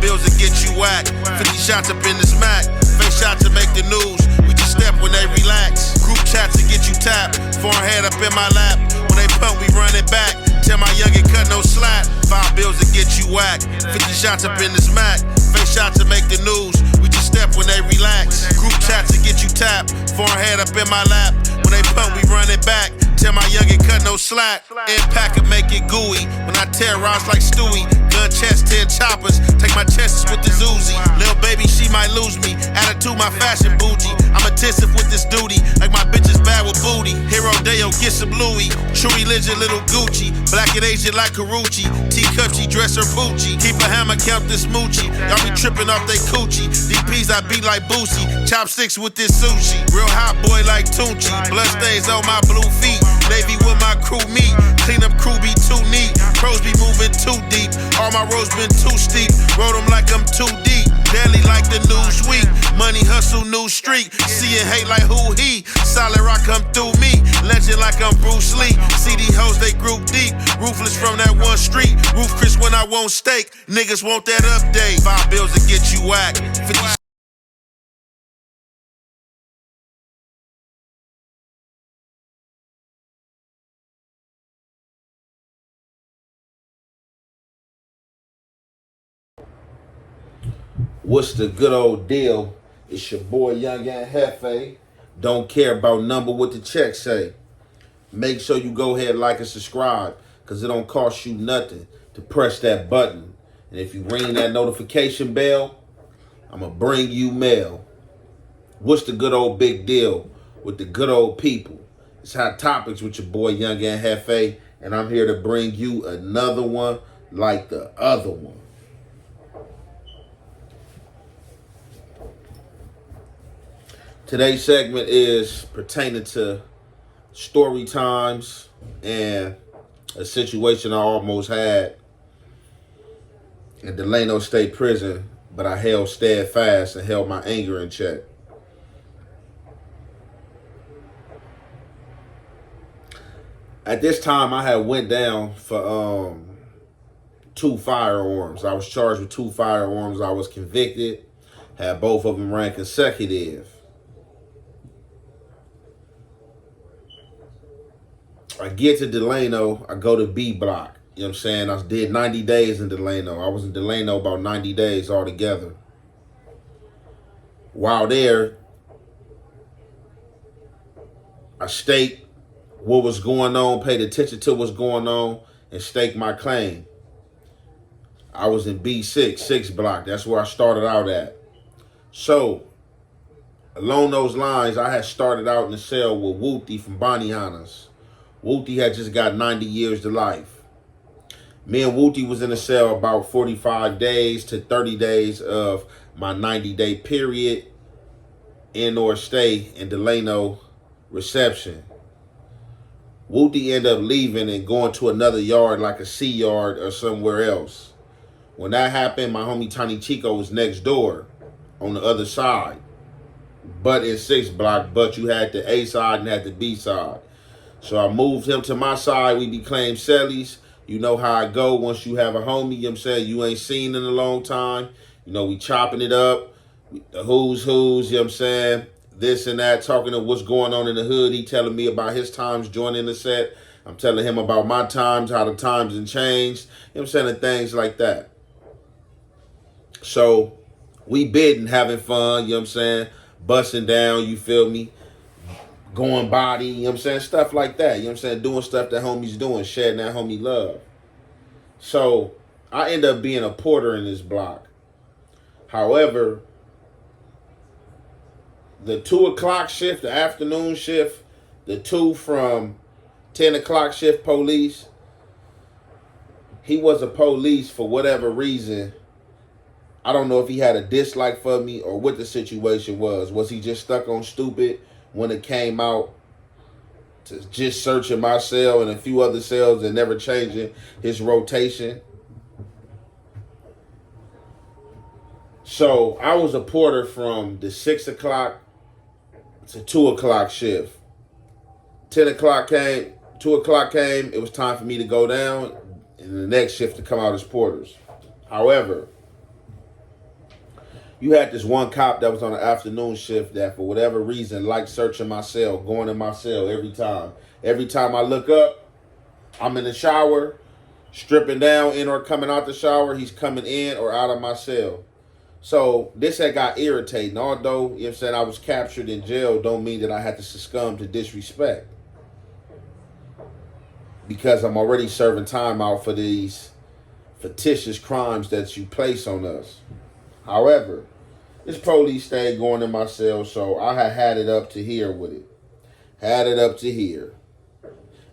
bills to get you whacked. 50 shots up in this Mac. Face shots to make the news. We just step when they relax. Group chats to get you tapped. Foreign head up in my lap. When they pump, we run it back. Tell my youngin' cut no slack. 5 bills to get you whacked. 50 shots up in this Mac. Face shots to make the news. We just step when they relax. Group chats to get you tapped. Foreign head up in my lap. When they pump, we run it back. Tell my youngin' cut no slack. Impact and make it gooey. When I terrorize like Stewie. Gun chest, 10 choppers. Take my chances with this Uzi. Lil' baby, she might lose me. Attitude, my fashion bougie. I'm attentive with this duty. Like my bitch is bad with booty. Hero Deo, get some Louis. True religion, little Gucci. Black and Asian like Karuchi. Teacup, she dress her Poochie. Keep a hammer, count this Moochie. Y'all be tripping off they coochie. DPs, I beat like Boosie. Chopsticks with this sushi. Real hot boy like Tunchi. Blood stains on my blue feet. Navy with my crew meet. Clean up crew be too neat. Pros be moving too deep. All my roads been too steep. Rode them like I'm too deep. Daily like the news week. Money hustle, new streak. See and hate like who he. Solid rock come through me. Legend like I'm Bruce Lee. See these hoes, they group deep. Ruthless from that one street. Roof Chris when I won't steak. Niggas want that update. 5 bills to get you whacked. 50 What's the good old deal? It's your boy Young and Hefe. Don't care about number what the check say. Make sure you go ahead, like and subscribe, because it don't cost you nothing to press that button. And if you ring that notification bell, I'm going to bring you mail. What's the good old big deal with the good old people? It's Hot Topics with your boy Young and Hefe, and I'm here to bring you another one like the other one. Today's segment is pertaining to story times and a situation I almost had in Delano State prison, but I held steadfast and held my anger in check. At this time, I had went down for 2 firearms. I was charged with 2 firearms. I was convicted, had both of them ran consecutive. I get to Delano, I go to B block. You know what I'm saying? I did 90 days in Delano. I was in Delano about 90 days altogether. While there, I staked what was going on, paid attention to what's going on, and staked my claim. I was in B6, 6 block. That's where I started out at. So, along those lines, I had started out in the cell with Wooty from Bonnie Hunters. Wooty had just got 90 years to life. Me and Wooty was in the cell about 45 days to 30 days of my 90-day period in or stay in Delano reception. Wooty ended up leaving and going to another yard like a C yard or somewhere else. When that happened, my homie Tiny Chico was next door on the other side. But in 6 block, but you had the A side and had the B side. So I moved him to my side. We became cellies. You know how I go once you have a homie, you know what I'm saying, you ain't seen in a long time. You know, we chopping it up. The who's, you know what I'm saying, this and that, talking to what's going on in the hood. He telling me about his times joining the set. I'm telling him about my times, how the times have changed. You know what I'm saying, and things like that. So we bidding, having fun, you know what I'm saying, busting down, you feel me? Going body, you know what I'm saying? Stuff like that, you know what I'm saying? Doing stuff that homies doing, sharing that homie love. So I end up being a porter in this block. However, the 2 o'clock shift, the afternoon shift, the 2 from 10 o'clock shift police, he was a police for whatever reason. I don't know if he had a dislike for me or what the situation was. Was he just stuck on stupid when it came out to just searching my cell and a few other cells and never changing his rotation? So I was a porter from the 6 o'clock to 2 o'clock shift. 10 o'clock came, 2 o'clock came, it was time for me to go down and the next shift to come out as porters. However, You had this one cop that was on the afternoon shift that for whatever reason liked searching my cell, going in my cell every time. Every time I look up, I'm in the shower, stripping down in or coming out the shower. He's coming in or out of my cell. So this had got irritating. Although, you know what I'm saying, I was captured in jail, don't mean that I had to succumb to disrespect. Because I'm already serving time out for these fictitious crimes that you place on us. However, this police stayed going in my cell, so I had it up to here with it. Had it up to here.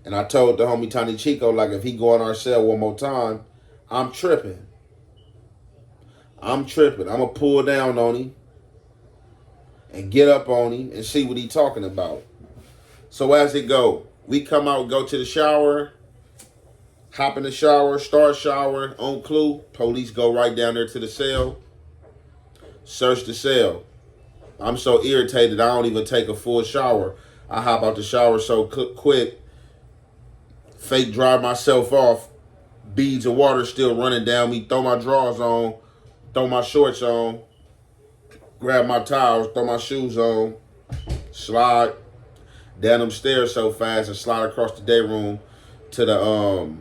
And I told the homie Tiny Chico, like, if he go in our cell one more time, I'm tripping. I'm tripping. I'm going to pull down on him and get up on him and see what he talking about. So as it go, we come out, go to the shower, hop in the shower, start shower, on clue. Police go right down there to the cell, search the cell. I'm so irritated, I don't even take a full shower. I hop out the shower so quick, fake dry myself off, beads of water still running down me, throw my drawers on, throw my shorts on, grab my towels, throw my shoes on, slide down them stairs so fast and slide across the day room to the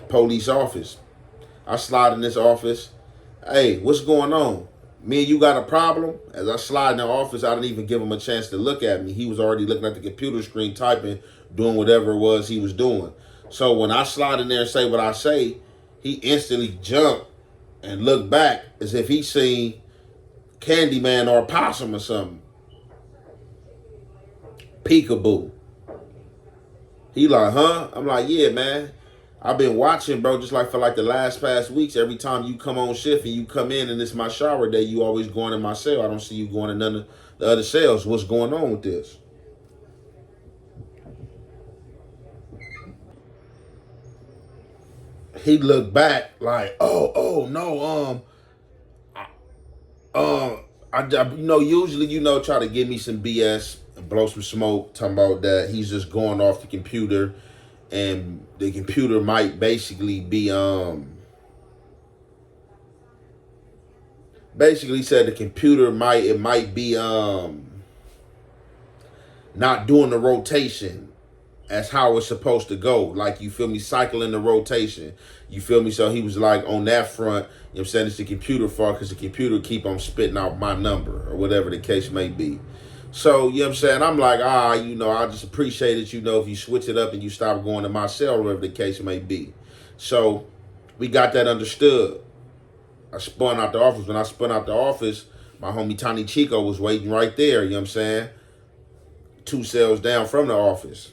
police office. I slide in this office. Hey, what's going on? Me and you got a problem? As I slide in the office, I didn't even give him a chance to look at me. He was already looking at the computer screen, typing, doing whatever it was he was doing. So when I slide in there and say what I say, he instantly jumped and looked back as if he seen Candyman or a possum or something. Peekaboo. He like, huh? I'm like, yeah, man. I've been watching, bro, just like for like the past weeks. Every time you come on shift and you come in and it's my shower day, you always going in my cell. I don't see you going in none of the other cells. What's going on with this? He looked back like, oh no, usually, try to give me some BS and blow some smoke, talking about that he's just going off the computer, and the computer might basically be basically said the computer might be not doing the rotation as how it's supposed to go. Like, you feel me, cycling the rotation. You feel me? So he was like, on that front, you know what I'm saying, it's the computer fault because the computer keep on spitting out my number or whatever the case may be. So, you know what I'm saying, I'm like, I just appreciate it, if you switch it up and you stop going to my cell or whatever the case may be. So we got that understood. I spun out the office. When I spun out the office, my homie Tiny Chico was waiting right there, you know what I'm saying, 2 cells down from the office.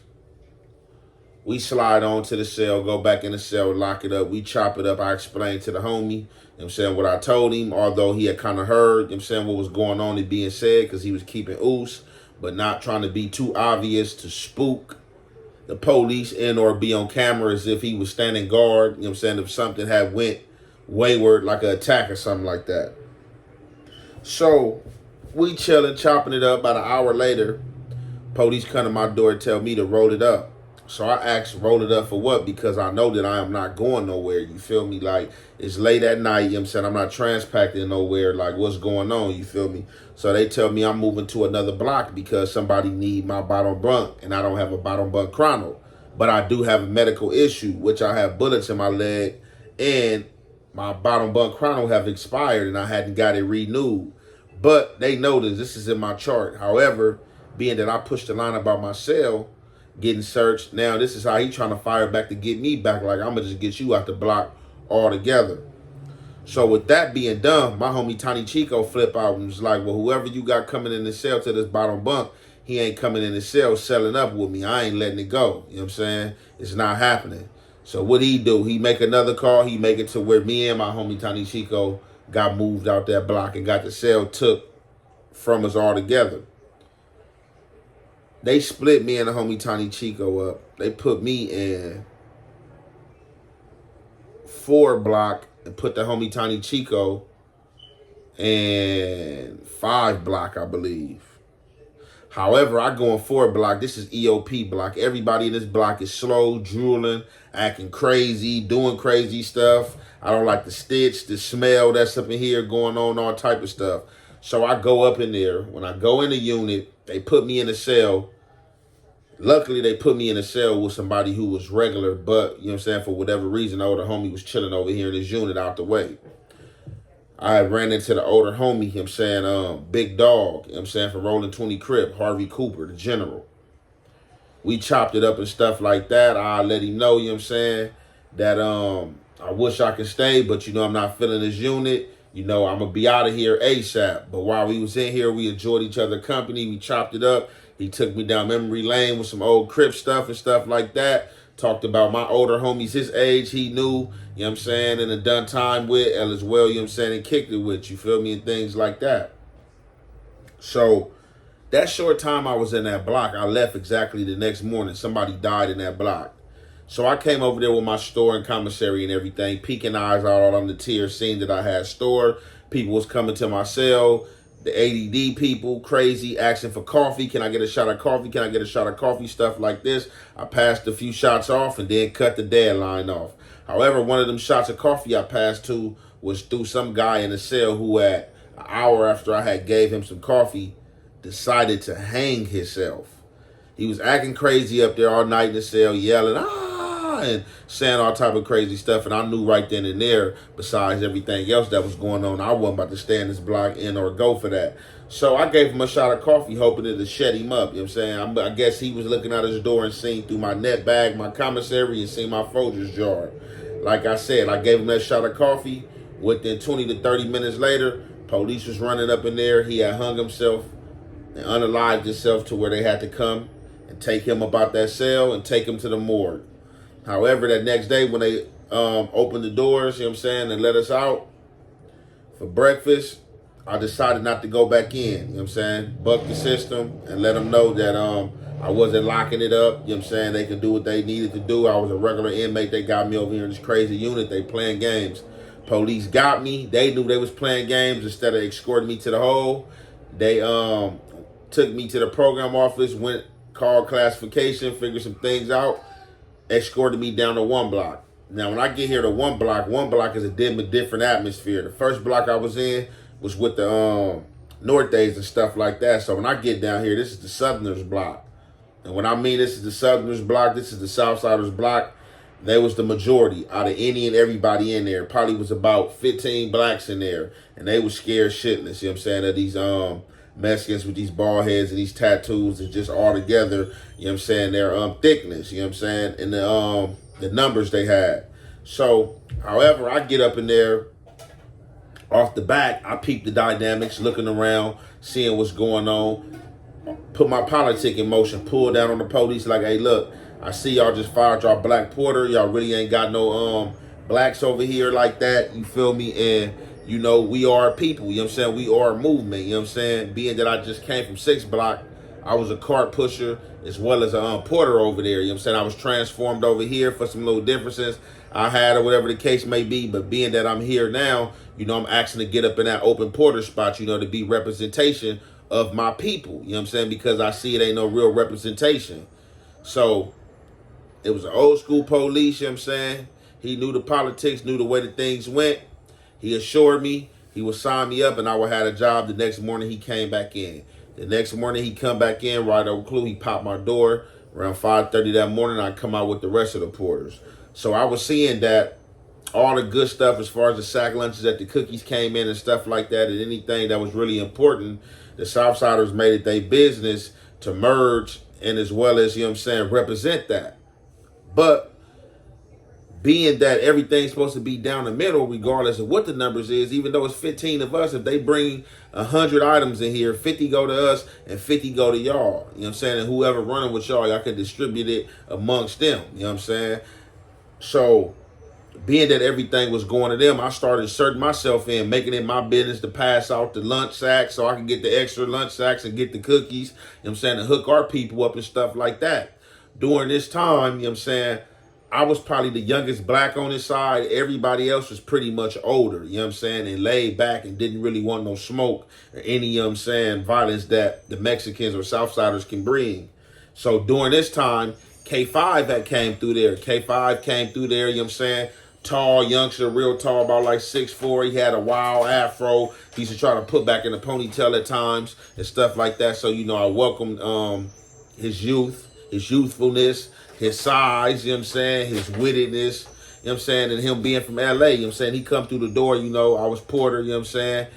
We slide on to the cell, go back in the cell, lock it up. We chop it up. I explained to the homie, you know what I'm saying, what I told him, although he had kind of heard, you know what I'm saying, what was going on and being said, because he was keeping oos, but not trying to be too obvious to spook the police and or be on camera as if he was standing guard, you know what I'm saying, if something had went wayward, like an attack or something like that. So we chilling, chopping it up. About an hour later, police come to my door and tell me to roll it up. So I asked, roll it up for what? Because I know that I am not going nowhere. You feel me? Like, it's late at night, you know what I'm saying? I'm not transpacting nowhere. Like, what's going on? You feel me? So they tell me I'm moving to another block because somebody need my bottom bunk, and I don't have a bottom bunk chrono. But I do have a medical issue, which I have bullets in my leg, and my bottom bunk chrono have expired, and I hadn't got it renewed. But they noticed this is in my chart. However, being that I pushed the line about my cell getting searched, now this is how he trying to fire back to get me back. Like, I'm gonna just get you out the block altogether. So with that being done, my homie Tiny Chico flip out and was like, well, whoever you got coming in the cell to this bottom bunk, he ain't coming in the cell selling up with me. I ain't letting it go. You know what I'm saying? It's not happening. So what he do? He make another call. He make it to where me and my homie Tiny Chico got moved out that block and got the cell took from us altogether. They split me and the homie Tiny Chico up. They put me in 4 block and put the homie Tiny Chico in 5 block, I believe. However, I go in 4 block. This is EOP block. Everybody in this block is slow, drooling, acting crazy, doing crazy stuff. I don't like the stitch, the smell that's up in here going on, all type of stuff. So I go up in there. When I go in the unit, they put me in a cell. Luckily, they put me in a cell with somebody who was regular, but, you know what I'm saying, for whatever reason, the older homie was chilling over here in his unit out the way. I ran into the older homie, you know what I'm saying, Big Dog, you know what I'm saying, from Rolling 20 Crip, Harvey Cooper, the general. We chopped it up and stuff like that. I let him know, you know what I'm saying, that I wish I could stay, but, you know, I'm not feeling this unit. You know, I'm going to be out of here ASAP. But while we was in here, we enjoyed each other's company. We chopped it up. He took me down memory lane with some old Crip stuff and stuff like that. Talked about my older homies his age he knew, you know what I'm saying, and had done time with, as well, you know what I'm saying, and kicked it with, you feel me, and things like that. So that short time I was in that block, I left exactly the next morning. Somebody died in that block. So I came over there with my store and commissary and everything, peeking eyes out on the tier, seeing that I had store. People was coming to my cell. The ADD people, crazy, asking for coffee. Can I get a shot of coffee? Can I get a shot of coffee? Stuff like this. I passed a few shots off and then cut the deadline off. However, one of them shots of coffee I passed to was through some guy in the cell who at an hour after I had gave him some coffee, decided to hang himself. He was acting crazy up there all night in the cell, yelling, and saying all type of crazy stuff. And I knew right then and there, besides everything else that was going on, I wasn't about to stay in this block in or go for that. So I gave him a shot of coffee, hoping it would shut him up. You know what I'm saying? I guess he was looking out his door and seen through my net bag, my commissary, and seen my Folgers jar. Like I said, I gave him that shot of coffee. Within 20 to 30 minutes later, police was running up in there. He had hung himself and unalived himself to where they had to come and take him about that cell and take him to the morgue. However, that next day when they opened the doors, you know what I'm saying, and let us out for breakfast, I decided not to go back in, you know what I'm saying, buck the system and let them know that I wasn't locking it up, you know what I'm saying, they could do what they needed to do. I was a regular inmate. They got me over here in this crazy unit. They playing games. Police got me. They knew they was playing games. Instead of escorting me to the hole, they took me to the program office, went, called classification, figured some things out, escorted me down to one block. Now, when I get here to one block is a different atmosphere. The first block I was in was with the Northdays and stuff like that. So when I get down here, this is the Southerners block. And when I mean this is the Southerners block, this is the Southsiders block, they was the majority out of any and everybody in there. Probably was about 15 blacks in there. And they was scared shitless, you know what I'm saying, of these Mexicans with these bald heads and these tattoos and just all together, you know what I'm saying, their thickness, you know what I'm saying, and the numbers they had. So, however, I get up in there, off the back, I peep the dynamics, looking around, seeing what's going on, put my politic in motion, pull down on the police like, hey, look, I see y'all just fired y'all black porter. Y'all really ain't got no blacks over here like that, you feel me, and you know, we are people, you know what I'm saying? We are a movement, you know what I'm saying? Being that I just came from 6 block, I was a cart pusher as well as a porter over there, you know what I'm saying? I was transformed over here for some little differences I had or whatever the case may be. But being that I'm here now, you know, I'm asking to get up in that open porter spot, you know, to be representation of my people, you know what I'm saying? Because I see it ain't no real representation. So it was an old school police, you know what I'm saying? He knew the politics, knew the way that things went. He assured me he would sign me up and I would have a job. The next morning he came back in. The next morning he come back in, right over clue. He popped my door around 5:30 that morning. I come out with the rest of the porters. So I was seeing that all the good stuff as far as the sack lunches, that the cookies came in and stuff like that, and anything that was really important, the Southsiders made it their business to merge and as well as, you know what I'm saying, represent that. But being that everything's supposed to be down the middle, regardless of what the numbers is, even though it's 15 of us, if they bring 100 items in here, 50 go to us and 50 go to y'all. You know what I'm saying? And whoever running with y'all can distribute it amongst them. You know what I'm saying? So being that everything was going to them, I started inserting myself in, making it my business to pass out the lunch sacks so I can get the extra lunch sacks and get the cookies, you know what I'm saying, to hook our people up and stuff like that. During this time, you know what I'm saying, I was probably the youngest black on this side. Everybody else was pretty much older, you know what I'm saying, and laid back and didn't really want no smoke or any, you know what I'm saying, violence that the Mexicans or Southsiders can bring. So during this time, K5 had came through there. K5 came through there, you know what I'm saying, Tall youngster, real tall, about like 6'4". He had a wild afro. He used to try to put back in the ponytail at times and stuff like that. So, I welcomed his youth, his youthfulness, his size, you know what I'm saying, his wittedness, you know what I'm saying, and him being from LA, you know what I'm saying. He come through the door, I was Porter, you know what I'm saying.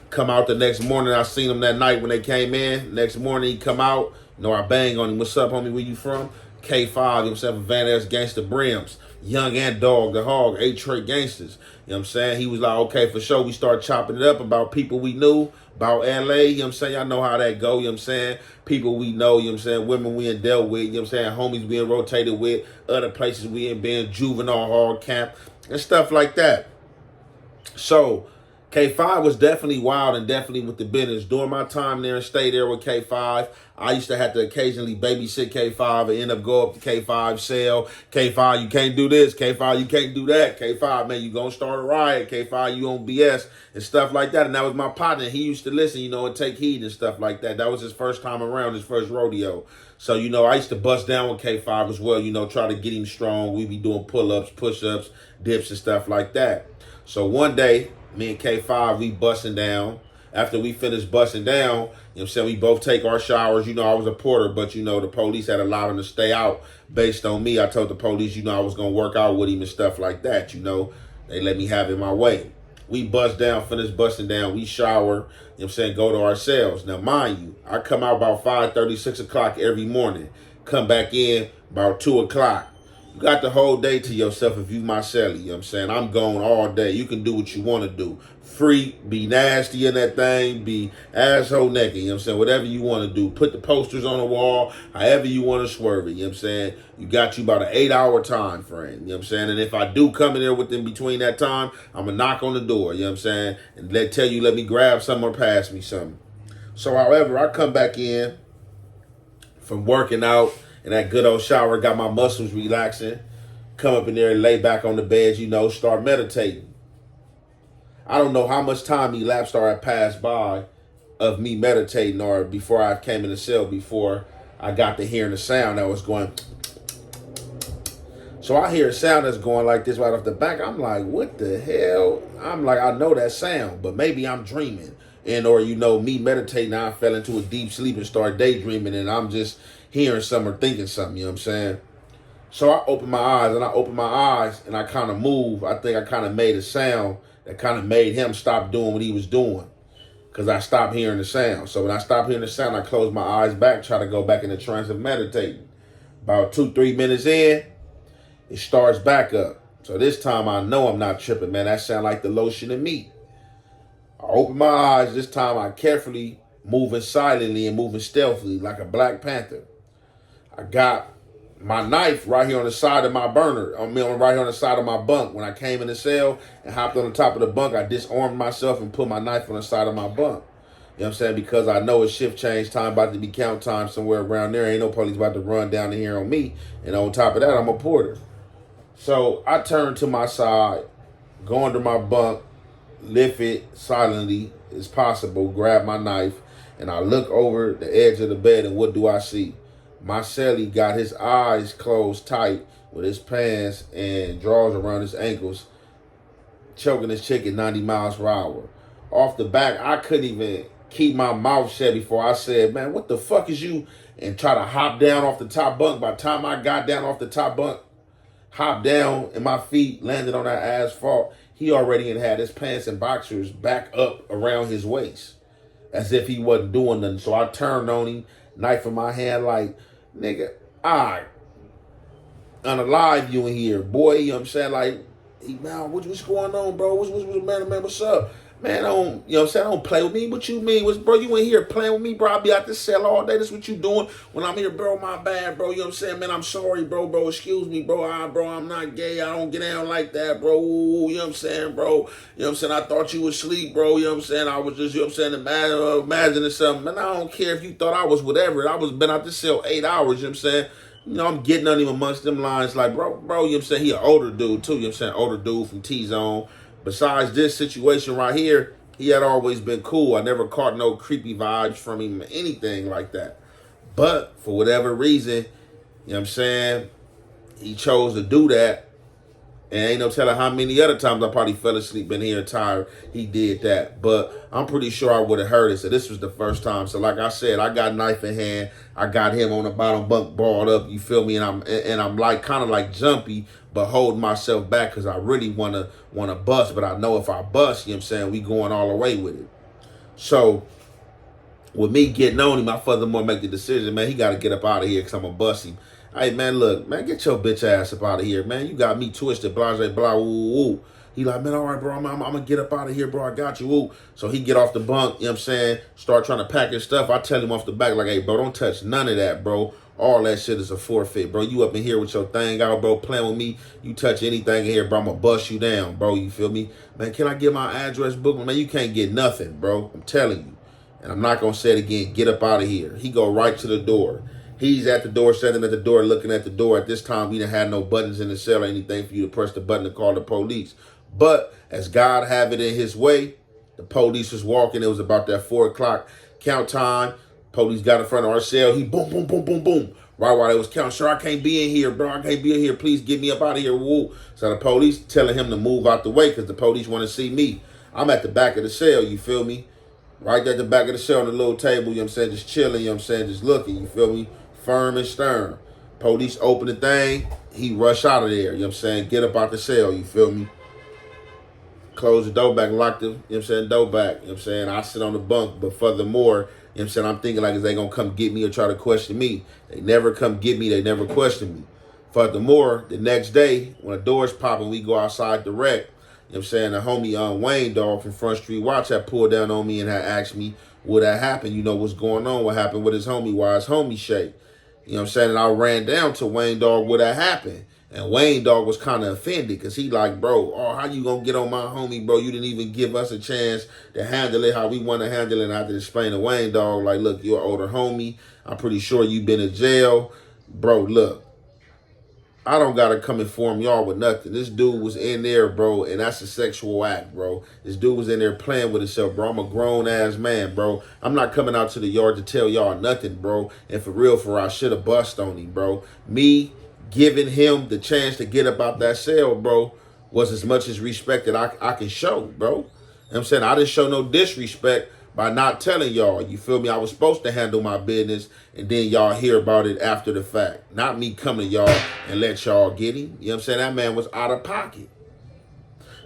Come out the next morning, I seen him that night when they came in. Next morning, he come out, I bang on him. What's up, homie, where you from? K5, you know what I'm saying, Van Air's Gangsta Brims. Young and Dog, the Hog, 8 Trey Gangsters. You know what I'm saying? He was like, okay, for sure. We start chopping it up about people we knew, about LA, you know what I'm saying? Y'all know how that go, you know what I'm saying? People we know, you know what I'm saying? Women we in dealt with, you know what I'm saying? Homies being rotated with, other places we in being juvenile hard camp, and stuff like that. So, K5 was definitely wild and definitely with the business. During my time there and stay there with K5, I used to have to occasionally babysit K5 and end up go up to K5 cell. K5, you can't do this. K5, you can't do that. K5, man, you gonna start a riot. K5, you on BS and stuff like that. And that was my partner. He used to listen, and take heed and stuff like that. That was his first time around, his first rodeo. So, I used to bust down with K5 as well, try to get him strong. We be doing pull-ups, push-ups, dips and stuff like that. So one day, me and K5, we busting down. After we finished busting down, you know what I'm saying, we both take our showers. I was a porter, but, the police had allowed him to stay out based on me. I told the police, I was going to work out with him and stuff like that, They let me have it my way. We bust down, finish busting down. We shower, you know what I'm saying, go to our cells. Now, mind you, I come out about 5:30, 6 o'clock every morning. Come back in about 2 o'clock. You got the whole day to yourself if you my cellie, you know what I'm saying? I'm gone all day. You can do what you want to do. Free, be nasty in that thing, be asshole naked, you know what I'm saying? Whatever you want to do. Put the posters on the wall, however you want to swerve it, you know what I'm saying? You got you about an 8-hour time frame, you know what I'm saying? And if I do come in there within between that time, I'm going to knock on the door, you know what I'm saying? And let me grab something or pass me something. So, however, I come back in from working out, and that good old shower, got my muscles relaxing. Come up in there and lay back on the bed, start meditating. I don't know how much time elapsed or had passed by of me meditating or before I came in the cell, before I got to hearing the sound that was going. So I hear a sound that's going like this right off the back. I'm like, what the hell? I'm like, I know that sound, but maybe I'm dreaming. Or me meditating, I fell into a deep sleep and started daydreaming, and I'm just hearing something or thinking something, you know what I'm saying? So I open my eyes, and I kind of move. I think I kind of made a sound that kind of made him stop doing what he was doing, because I stopped hearing the sound. So when I stopped hearing the sound, I closed my eyes back, try to go back in the trance of meditating. About 2-3 minutes in, it starts back up. So this time I know I'm not tripping, man. That sound like the lotion and meat. I open my eyes. This time I carefully, moving silently and moving stealthily like a Black Panther. I got my knife right here on the side of my burner. Right here on the side of my bunk. When I came in the cell and hopped on the top of the bunk, I disarmed myself and put my knife on the side of my bunk. You know what I'm saying? Because I know it's shift change time, about to be count time somewhere around there. Ain't no police about to run down here on me. And on top of that, I'm a porter. So I turn to my side, go under my bunk, lift it silently as possible, grab my knife, and I look over the edge of the bed, and what do I see? My cellie got his eyes closed tight with his pants and drawers around his ankles, choking his chick at 90 miles per hour. Off the back, I couldn't even keep my mouth shut before I said, man, what the fuck is you? And try to hop down off the top bunk. By the time I got down off the top bunk, hopped down, and my feet landed on that asphalt, he already had his pants and boxers back up around his waist, as if he wasn't doing nothing. So I turned on him, knife in my hand, like, nigga, I unalive you in here, boy. You know what I'm saying? Like, man, what's going on, bro? Man, what's up? Man, don't, you know what I'm saying? Don't play with me. What you mean? Bro, you in here playing with me, bro? I'll be out the cell all day. That's what you doing when I'm here, bro. My bad, bro. You know what I'm saying? Man, I'm sorry, bro. Excuse me, bro. I'm not gay. I don't get down like that, bro. You know what I'm saying, bro? You know what I'm saying? I thought you was asleep, bro. You know what I'm saying? I was just, you know what I'm saying, imagining something. Man, I don't care if you thought I was whatever. I was been out the cell 8 hours, you know what I'm saying? I'm getting on him amongst them lines like, bro, you know what I'm saying? He an older dude, too. You know what I'm saying? Older dude from T.zone. Besides this situation right here, he had always been cool. I never caught no creepy vibes from him, anything like that. But for whatever reason, you know what I'm saying, he chose to do that And ain't no telling how many other times I probably fell asleep in here tired. He did that. But I'm pretty sure I would have heard it. So this was the first time. So like I said, I got knife in hand. I got him on the bottom bunk balled up. You feel me? And I'm like kind of like jumpy, but holding myself back because I really wanna bust. But I know if I bust, you know what I'm saying, we going all the way with it. So with me getting on him, I furthermore make the decision, man, he got to get up out of here because I'm going to bust him. Hey, man, look, man, get your bitch ass up out of here, man. You got me twisted, blah, blah, blah, woo, woo. He like, man, all right, bro, I'm going to get up out of here, bro. I got you, woo. So he get off the bunk, you know what I'm saying, start trying to pack his stuff. I tell him off the back, like, hey, bro, don't touch none of that, bro. All that shit is a forfeit, bro. You up in here with your thing out, bro, playing with me. You touch anything in here, bro, I'm going to bust you down, bro. You feel me? Man, can I get my address book? Man, you can't get nothing, bro. I'm telling you. And I'm not going to say it again. Get up out of here. He go right to the door. He's at the door, standing at the door, looking at the door. At this time, we didn't have no buttons in the cell or anything for you to press the button to call the police. But as God have it in his way, the police was walking. It was about that 4 o'clock count time. Police got in front of our cell. He boom, boom, boom, boom, boom. Right while they was counting, sir, I can't be in here, bro. I can't be in here. Please get me up out of here. Woo. So the police telling him to move out the way because the police want to see me. I'm at the back of the cell, you feel me? Right at the back of the cell on the little table, you know what I'm saying, just chilling, you know what I'm saying, just looking, you feel me? Firm and stern. Police open the thing, he rush out of there, you know what I'm saying, get up out the cell, you feel me? Close the door back, lock the, you know what I'm saying, door back, you know what I'm saying, I sit on the bunk, but furthermore, you know what I'm saying, I'm thinking like, is they gonna come get me or try to question me? They never come get me, they never question me. Furthermore, the next day, when the doors pop and we go outside the wreck, you know what I'm saying, the homie Wayne Dog from Front Street Watch had pulled down on me and had asked me what had happened, you know, what's going on, what happened with his homie, why his homie shake. You know what I'm saying? And I ran down to Wayne Dog what had happened. And Wayne Dog was kind of offended because he like, bro, oh, how you going to get on my homie, bro? You didn't even give us a chance to handle it how we want to handle it. And I had to explain to Wayne Dog, like, look, you're an older homie. I'm pretty sure you've been in jail. Bro, look. I don't got to come inform y'all with nothing. This dude was in there, bro, and that's a sexual act, bro. This dude was in there playing with himself, bro. I'm a grown-ass man, bro. I'm not coming out to the yard to tell y'all nothing, bro. And for real, I should have bust on him, bro. Me giving him the chance to get up out that cell, bro, was as much as respect that I can show, bro. You know what I'm saying? I didn't show no disrespect by not telling y'all, you feel me? I was supposed to handle my business, and then y'all hear about it after the fact. Not me coming to y'all and let y'all get him. You know what I'm saying? That man was out of pocket.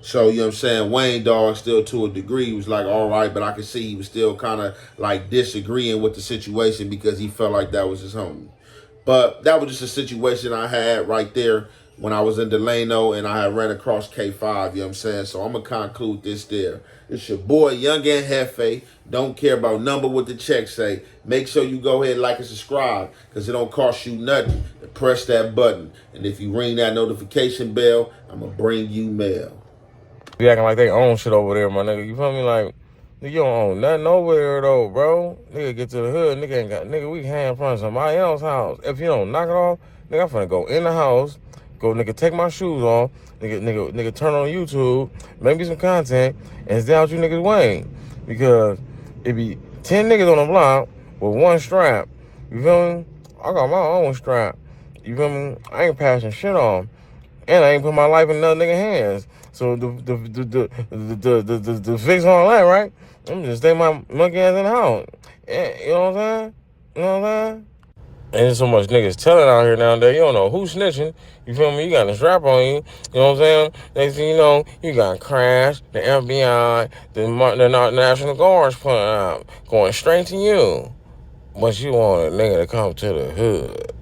So, you know what I'm saying? Wayne Dog still to a degree was like, all right, but I could see he was still kind of like disagreeing with the situation because he felt like that was his homie. But that was just a situation I had right there when I was in Delano and I had ran across K5, you know what I'm saying? So I'm going to conclude this there. It's your boy, Young and Hefe. Don't care about number what the check say. Make sure you go ahead and like and subscribe because it don't cost you nothing to press that button. And if you ring that notification bell, I'm going to bring you mail. Be acting like they own shit over there, my nigga. You feel me? Like, nigga, you don't own nothing over there, though, bro. Nigga, get to the hood. Nigga ain't got, nigga, we hand in front of somebody else's house. If you don't knock it off, nigga, I'm finna go in the house, go, nigga, take my shoes off, nigga, turn on YouTube, make me some content, and stay out you niggas' way. Because it be 10 niggas on the block with one strap. You feel me? I got my own strap. You feel me? I ain't passing shit on. And I ain't put my life in another nigga hands. So the fix all that, right? I'm just stay my monkey ass in the house. You know what I'm saying? You know what I'm saying? And there's so much niggas telling out here nowadays. You don't know who's snitching. You feel me? You got a strap on you. You know what I'm saying? Next thing you know, you got Crash, the FBI, the National Guards pulling out, going straight to you. But you want a nigga to come to the hood.